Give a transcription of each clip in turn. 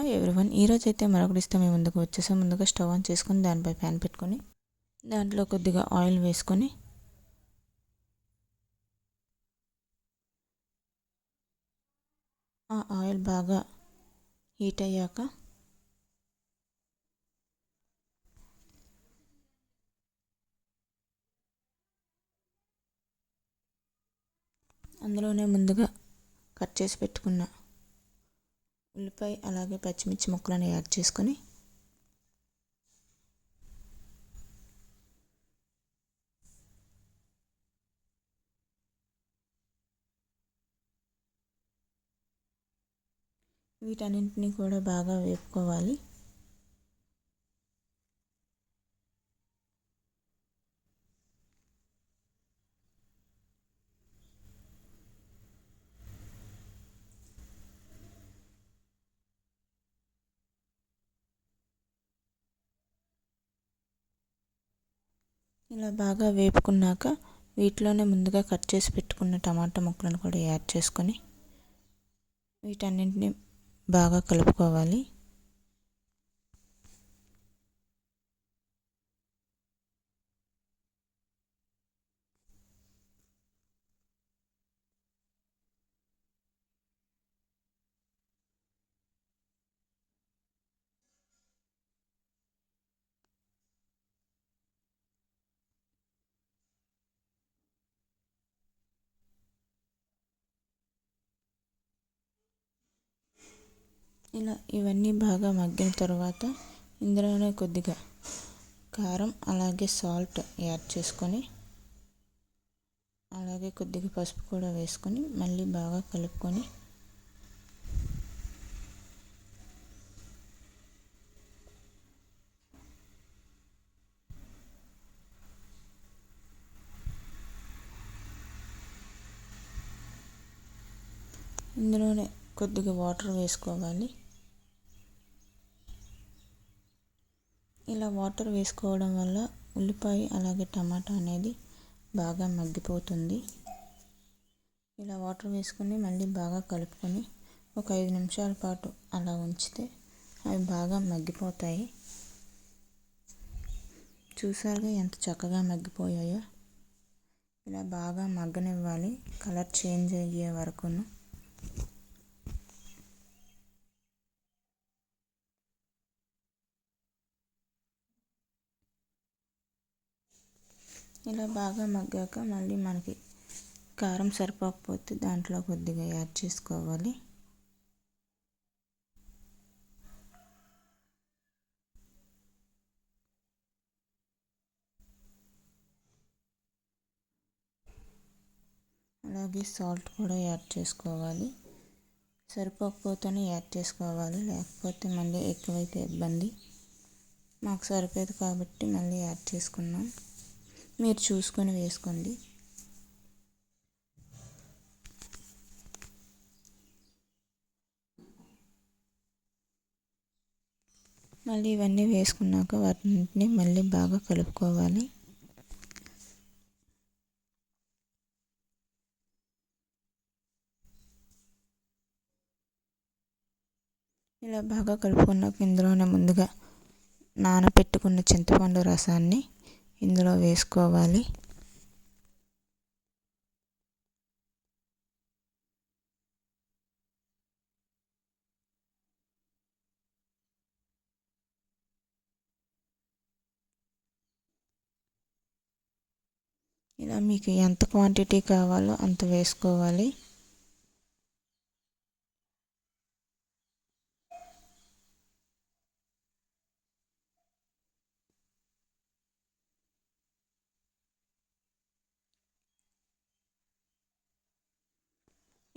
Hi everyone, ఈరోజు అయితే మరొకటి ఇస్తే మేము ముందుకు వచ్చేసాం. ముందుగా స్టవ్ ఆన్ చేసుకొని దానిపై ప్యాన్ పెట్టుకొని దాంట్లో కొద్దిగా ఆయిల్ వేసుకొని ఆ ఆయిల్ బాగా హీట్ అయ్యాక అందులోనే ముందుగా కట్ చేసి పెట్టుకున్న ఉల్లిపాయ అలాగే పచ్చిమిర్చి ముక్కలను యాడ్ చేసుకొని వీటన్నింటినీ కూడా బాగా వేపుకోవాలి. ఇలా బాగా వేపుకున్నాక వీటిలోనే ముందుగా కట్ చేసి పెట్టుకున్న టమాటా ముక్కలను కూడా యాడ్ చేసుకొని వీటన్నింటినీ బాగా కలుపుకోవాలి. ఇలా ఇవన్నీ బాగా మగ్గిన తర్వాత ఇందులోనే కొద్దిగా కారం అలాగే సాల్ట్ యాడ్ చేసుకొని అలాగే కొద్దిగా పసుపు కూడా వేసుకొని మళ్ళీ బాగా కలుపుకొని ఇందులోనే కొద్దిగా వాటర్ వేసుకోవాలి. ఇలా వాటర్ వేసుకోవడం వల్ల ఉల్లిపాయ అలాగే టమాటా అనేది బాగా మగ్గిపోతుంది. ఇలా వాటర్ వేసుకొని మళ్ళీ బాగా కలుపుకొని ఒక 5 నిమిషాల పాటు అలా ఉంచితే అవి బాగా మగ్గిపోతాయి. చూసారుగా ఎంత చక్కగా మగ్గిపోయాయో. ఇలా బాగా మగ్గనివ్వాలి, కలర్ చేంజ్ అయ్యే వరకును. ఇలా బాగా మగ్గాక మళ్ళీ మనకి కారం సరిపోకపోతే దాంట్లో కొద్దిగా యాడ్ చేసుకోవాలి. అలాగే సాల్ట్ కూడా యాడ్ చేసుకోవాలి. సరిపోకపోతేనే యాడ్ చేసుకోవాలి, లేకపోతే మళ్ళీ ఎక్కువైతే ఇబ్బంది. మాకు సరిపోదు కాబట్టి మళ్ళీ యాడ్ చేసుకున్నాం. మీరు చూసుకొని వేసుకోండి. మళ్ళీ ఇవన్నీ వేసుకున్నాక వాటిని మళ్ళీ బాగా కలుపుకోవాలి. ఇలా బాగా కలుపుకున్నాక ఇందులోనే ముందుగా నానబెట్టుకున్న చింతపండు రసాన్ని ఇందులో వేసుకోవాలి. ఇలా మీకు ఎంత క్వాంటిటీ కావాలో అంత వేసుకోవాలి.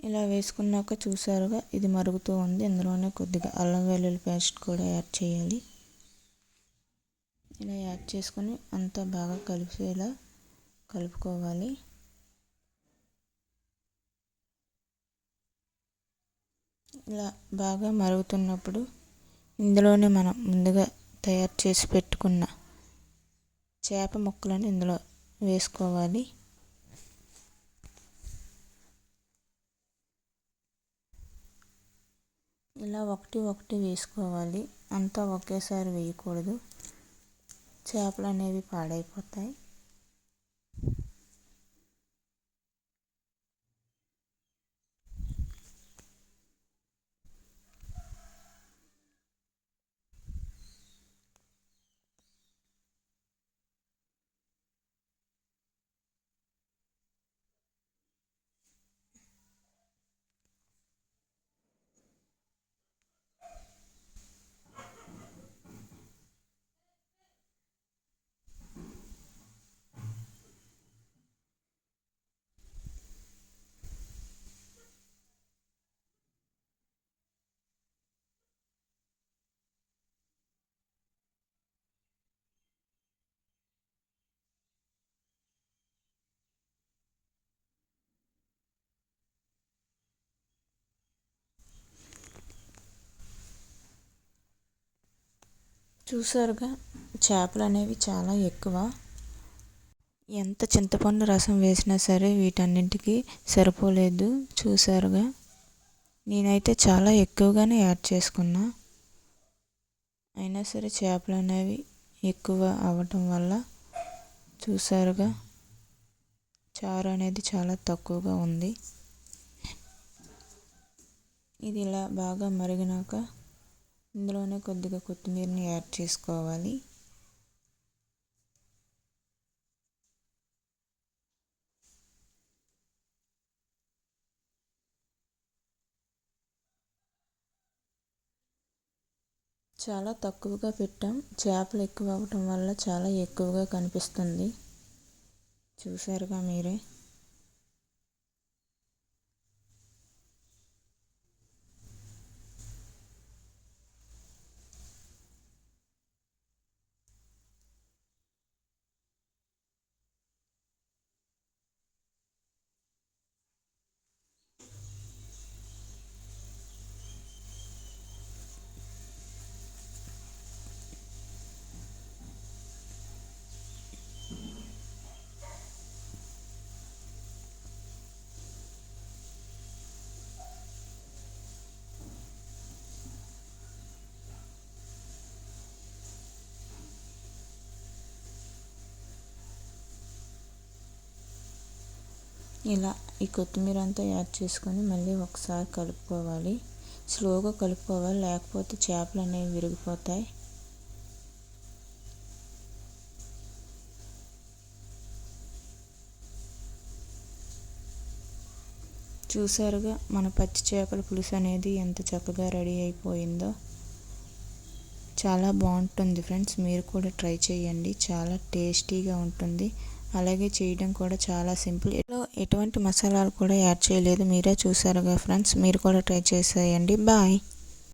ఇలా వేసుకున్నాక చూసారుగా ఇది మరుగుతూ ఉంది. ఇందులోనే కొద్దిగా అల్లం వెల్లుల్లి పేస్ట్ కూడా యాడ్ చేయాలి. ఇలా యాడ్ చేసుకొని అంతా బాగా కలిసేలా కలుపుకోవాలి. ఇలా బాగా మరుగుతున్నప్పుడు ఇందులోనే మనం ముందుగా తయారు చేసి పెట్టుకున్న చేప ముక్కలను ఇందులో వేసుకోవాలి. ఇలా ఒకటి ఒకటి వేసుకోవాలి, అంతా ఒకేసారి వేయకూడదు, చేపలు అనేవి పాడైపోతాయి. చూసారుగా, చేపలు అనేవి చాలా ఎక్కువ. ఎంత చింతపండు రసం వేసినా సరే వీటన్నింటికి సరిపోలేదు. చూసారుగా, నేనైతే చాలా ఎక్కువగానే యాడ్ చేసుకున్నా. అయినా సరే చేపలు అనేవి ఎక్కువ అవ్వటం వల్ల చూసారుగా, చారు అనేది చాలా తక్కువగా ఉంది. ఇది ఇలా బాగా మరిగినాక ఇందులోనే కొద్దిగా కొత్తిమీరని యాడ్ చేసుకోవాలి. చాలా తక్కువగా పెట్టాం, చేపలు ఎక్కువ అవ్వటం వల్ల చాలా ఎక్కువగా కనిపిస్తుంది. చూసారుగా మీరే. ఇలా ఈ కొత్తిమీర అంతా యాడ్ చేసుకొని మళ్ళీ ఒకసారి కలుపుకోవాలి. స్లోగా కలుపుకోవాలి, లేకపోతే చేపలు అనేవి విరిగిపోతాయి. చూసారుగా, మన పచ్చి చేపల పులుసు అనేది ఎంత చక్కగా రెడీ అయిపోయిందో. చాలా బాగుంటుంది ఫ్రెండ్స్, మీరు కూడా ట్రై చేయండి, చాలా టేస్టీగా ఉంటుంది. అలాగే చేయడం కూడా చాలా సింపుల్. ఎటువంటి మసాలాలు కూడా యాడ్ చేయలేదు, మీరే చూసారుగా ఫ్రెండ్స్. మీరు కూడా ట్రై చేసేయండి. బాయ్.